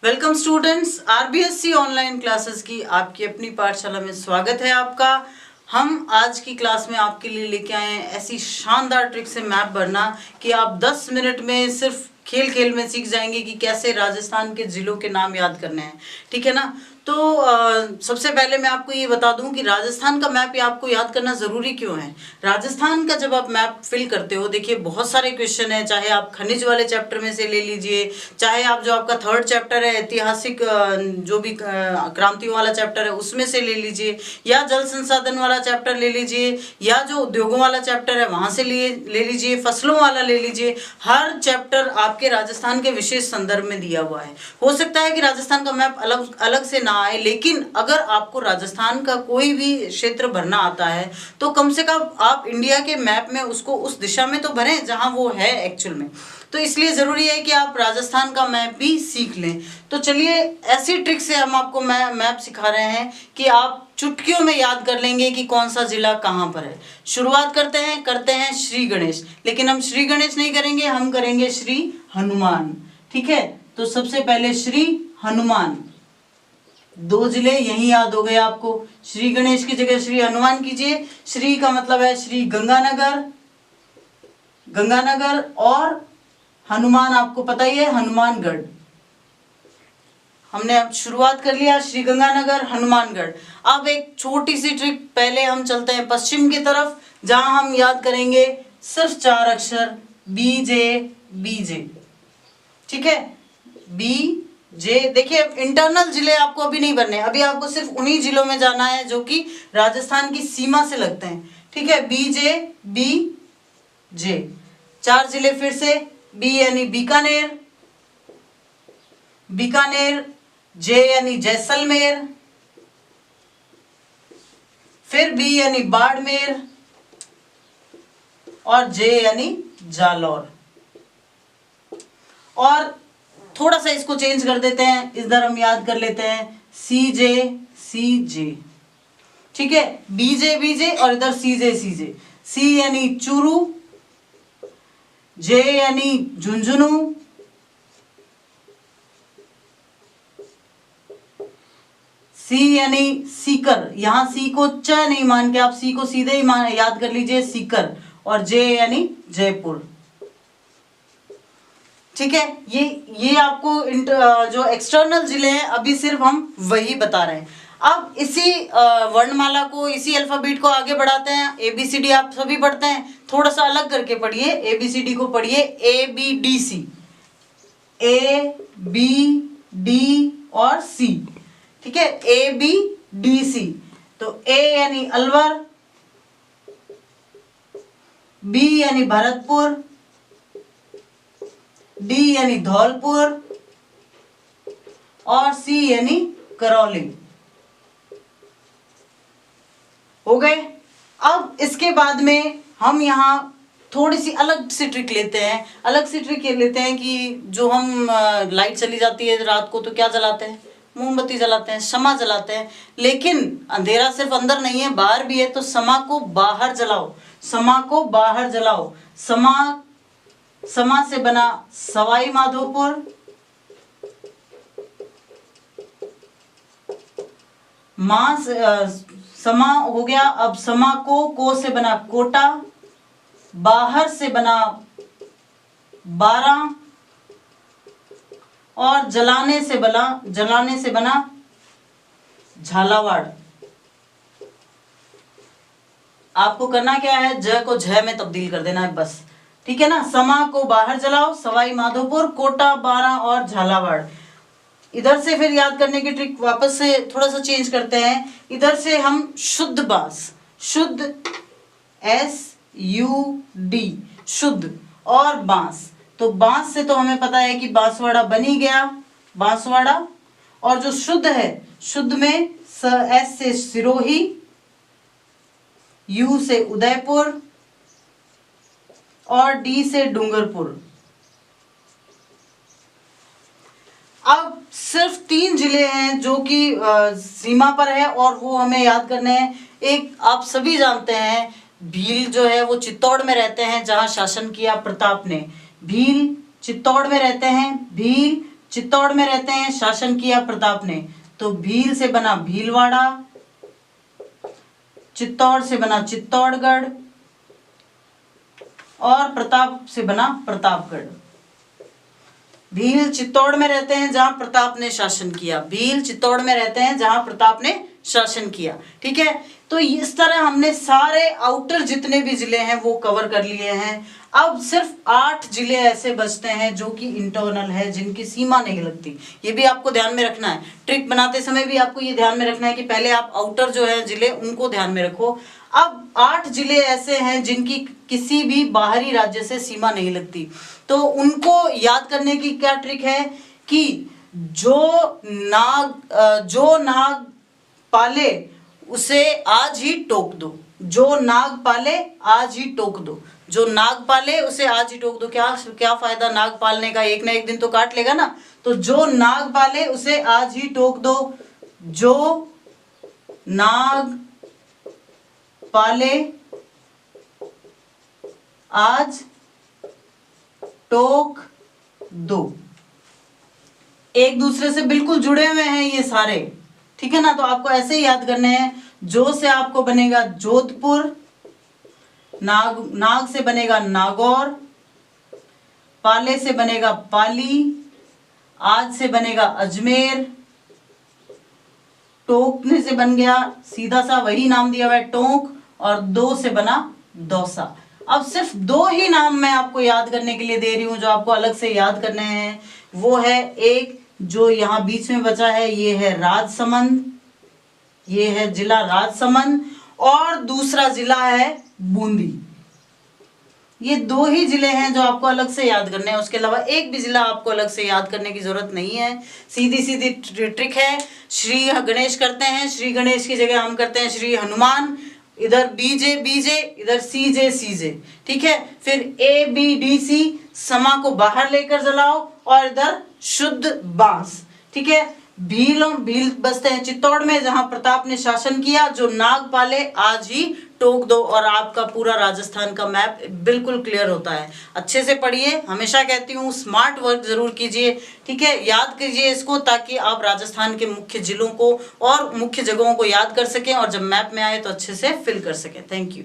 Welcome students, RBSC online classes की आपकी अपनी पाठशाला में स्वागत है आपका। हम आज की क्लास में आपके लिए लेके आए हैं ऐसी शानदार ट्रिक से मैप भरना कि आप 10 मिनट में सिर्फ खेल खेल में सीख जाएंगे कि कैसे राजस्थान के जिलों के नाम याद करने हैं। ठीक है ना। तो सबसे पहले मैं आपको ये बता दूं कि राजस्थान का मैप आपको याद करना ज़रूरी क्यों है। राजस्थान का जब आप मैप फिल करते हो, देखिए बहुत सारे क्वेश्चन हैं, चाहे आप खनिज वाले चैप्टर में से ले लीजिए, चाहे आप जो आपका थर्ड चैप्टर है ऐतिहासिक जो भी क्रांतियों वाला चैप्टर है उसमें से ले लीजिए, या जल संसाधन वाला चैप्टर ले लीजिए, या जो उद्योगों वाला चैप्टर है वहाँ से ले लीजिए, फसलों वाला ले लीजिए। हर चैप्टर आपके राजस्थान के विशेष संदर्भ में दिया हुआ है। हो सकता है कि राजस्थान का मैप अलग अलग से ना आए, लेकिन अगर आपको राजस्थान का कोई भी क्षेत्र भरना आता है तो कम से कम आप इंडिया के मैप में उसको उस दिशा में तो भरें जहां वो है एक्चुअल में। तो इसलिए जरूरी है कि आप राजस्थान का मैप भी सीख लें। तो चलिए ऐसी ट्रिक से हम आपको मैप सिखा रहे हैं कि आप चुटकियों में याद कर लेंगे कि कौन सा जिला कहाँ पर है। शुरुआत करते हैं श्री गणेश, लेकिन हम श्री गणेश नहीं करेंगे, हम करेंगे श्री हनुमान। ठीक है, तो सबसे पहले श्री हनुमान, 2 जिले यही याद हो गए आपको। श्री गणेश की जगह श्री हनुमान कीजिए। श्री का मतलब है श्री गंगानगर, और हनुमान आपको पता ही है हनुमानगढ़। हमने अब शुरुआत कर लिया श्री गंगानगर, हनुमानगढ़। अब एक छोटी सी ट्रिक, पहले हम चलते हैं पश्चिम की तरफ, जहां हम याद करेंगे सिर्फ 4 अक्षर बीजे। ठीक है, बीजे। देखिए इंटरनल जिले आपको अभी नहीं बनने, अभी आपको सिर्फ उन्हीं जिलों में जाना है जो कि राजस्थान की सीमा से लगते हैं। ठीक है, बीजे। 4 जिले फिर से, बी यानी बीकानेर, जे यानी जैसलमेर, फिर बी यानी बाड़मेर, और जे यानी जालौर। और थोड़ा सा इसको चेंज कर देते हैं, इधर हम याद कर लेते हैं सीजे। ठीक है, बीजे और इधर सीजे। सी यानी चूरू, जे यानी झुंझुनू, सी यानी सीकर। यहां सी को च नहीं मान के आप सी को सीधे ही याद कर लीजिए सीकर, और जे यानी जयपुर। ठीक है, ये आपको जो एक्सटर्नल जिले हैं अभी सिर्फ हम वही बता रहे हैं। अब इसी वर्णमाला को, इसी अल्फाबेट को आगे बढ़ाते हैं। ABCD आप सभी पढ़ते हैं, थोड़ा सा अलग करके पढ़िए। ABCD को पढ़िए ABDC, ABD और C। ठीक है, ABDC। तो A यानी अलवर, B यानी भरतपुर, D यानी धौलपुर, और C यानी करौली। हो गए। अब इसके बाद में हम यहाँ थोड़ी सी अलग सी ट्रिक लेते हैं कि जो हम लाइट चली जाती है रात को तो क्या जलाते हैं, मोमबत्ती जलाते हैं, शमा जलाते हैं। लेकिन अंधेरा सिर्फ अंदर नहीं है, बाहर भी है, तो शमा को बाहर जलाओ। समा से बना सवाई माधोपुर, समा हो गया। अब समा को से बना कोटा, बाहर से बना 12, और जलाने से बना झालावाड़। आपको करना क्या है, ज को झ में तब्दील कर देना है बस। ठीक है ना, समा को बाहर जलाओ, सवाई माधोपुर, कोटा, 12 और झालावाड़। इधर से फिर याद करने की ट्रिक वापस से थोड़ा सा चेंज करते हैं। इधर से हम शुद्ध बांस, शुद्ध SUD, शुद्ध, और बांस। तो बांस से तो हमें पता है कि बांसवाड़ा बनी गया, बांसवाड़ा। और जो शुद्ध है, शुद्ध में S से सिरोही, U से उदयपुर, और D से डूंगरपुर। अब सिर्फ 3 जिले हैं जो कि सीमा पर है और वो हमें याद करने हैं। एक आप सभी जानते हैं, भील जो है वो चित्तौड़ में रहते हैं, जहां शासन किया प्रताप ने। भील चित्तौड़ में रहते हैं, भील चित्तौड़ में रहते हैं, शासन किया प्रताप ने, तो भील से बना भीलवाड़ा, चित्तौड़ से बना चित्तौड़गढ़ और प्रताप से बना प्रतापगढ़। भील चित्तौड़ में रहते हैं जहां प्रताप ने शासन किया, भील चित्तौड़ में रहते हैं जहां प्रताप ने शासन किया। ठीक है, तो इस तरह हमने सारे आउटर जितने भी जिले हैं वो कवर कर लिए हैं। अब सिर्फ 8 जिले ऐसे बचते हैं जो कि इंटरनल है, जिनकी सीमा नहीं लगती। ये भी आपको ध्यान में रखना है, ट्रिक बनाते समय भी आपको ये ध्यान में रखना है कि पहले आप आउटर जो है जिले उनको ध्यान में रखो। अब 8 जिले ऐसे हैं जिनकी किसी भी बाहरी राज्य से सीमा नहीं लगती, तो उनको याद करने की क्या ट्रिक है कि जो नाग पाले उसे आज ही टोक दो, जो नाग पाले आज ही टोक दो, जो नाग पाले उसे आज ही टोक दो। क्या फायदा नाग पालने का, एक ना एक दिन तो काट लेगा ना। तो जो नाग पाले उसे आज ही टोक दो, जो नाग पाले आज टोक दो। एक दूसरे से बिल्कुल जुड़े हुए हैं ये सारे, ठीक है ना। तो आपको ऐसे ही याद करने हैं। जो से आपको बनेगा जोधपुर, नाग से बनेगा नागौर, पाले से बनेगा पाली, आज से बनेगा अजमेर, टोकने से बन गया सीधा सा वही नाम दिया हुआ है टोंक, और दो से बना दौसा। अब सिर्फ 2 ही नाम मैं आपको याद करने के लिए दे रही हूं जो आपको अलग से याद करने हैं। वो है, एक जो यहाँ बीच में बचा है ये है राजसमंद, ये है जिला राजसमंद, और दूसरा जिला है बूंदी। ये 2 ही जिले हैं जो आपको अलग से याद करने हैं, उसके अलावा एक भी जिला आपको अलग से याद करने की जरूरत नहीं है। सीधी सीधी ट्रिक है, श्री गणेश करते हैं, श्री गणेश की जगह हम करते हैं श्री हनुमान, इधर बीजे बीजे, इधर सीजे सीजे। ठीक है, फिर ए बी डी सी, समा को बाहर लेकर जलाओ, और इधर शुद्ध बांस। ठीक है, भील बसते हैं चित्तौड़ में जहां प्रताप ने शासन किया, जो नाग पाले आज ही टोक दो, और आपका पूरा राजस्थान का मैप बिल्कुल क्लियर होता है। अच्छे से पढ़िए, हमेशा कहती हूँ स्मार्ट वर्क जरूर कीजिए। ठीक है, याद कीजिए इसको ताकि आप राजस्थान के मुख्य जिलों को और मुख्य जगहों को याद कर सकें, और जब मैप में आए तो अच्छे से फिल कर सकें। Thank you.